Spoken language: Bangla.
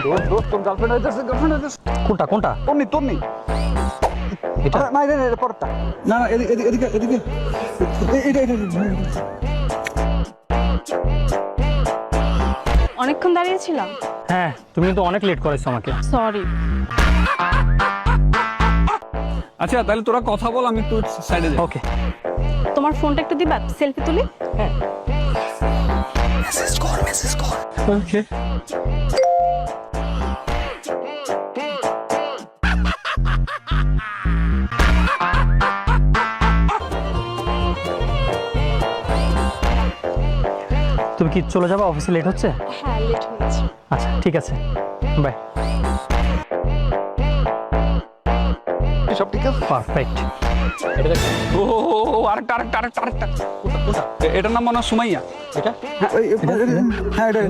দোস্ত তোর গার্লফ্রেন্ড হইতেছে কোনটা কোনটা? তোর নেই এটা না এটা পরটা না না এদিকে এদিকে এদিকে এটা অনেকক্ষণ দাঁড়িয়েছিলাম। হ্যাঁ, তুমি কিন্তু অনেক লেট করেছো আমাকে। সরি। আচ্ছা তাহলে তোরা কথা বল, আমি একটু সাইডে যাই। ওকে। তোমার ফোনটা একটু দিবা, সেলফি তুলি। হ্যাঁ। মেসেজ কর ওকে। তুমি কি চলে যাবে? অফিসে লেট হচ্ছে? হ্যাঁ, লেট হয়েছে। আচ্ছা ঠিক আছে, বাই। সব ঠিক আছে পারফেক্ট। ও আরেকটা এটার নাম মনে হয় সুমাইয়া। এটা হ্যাঁ এটা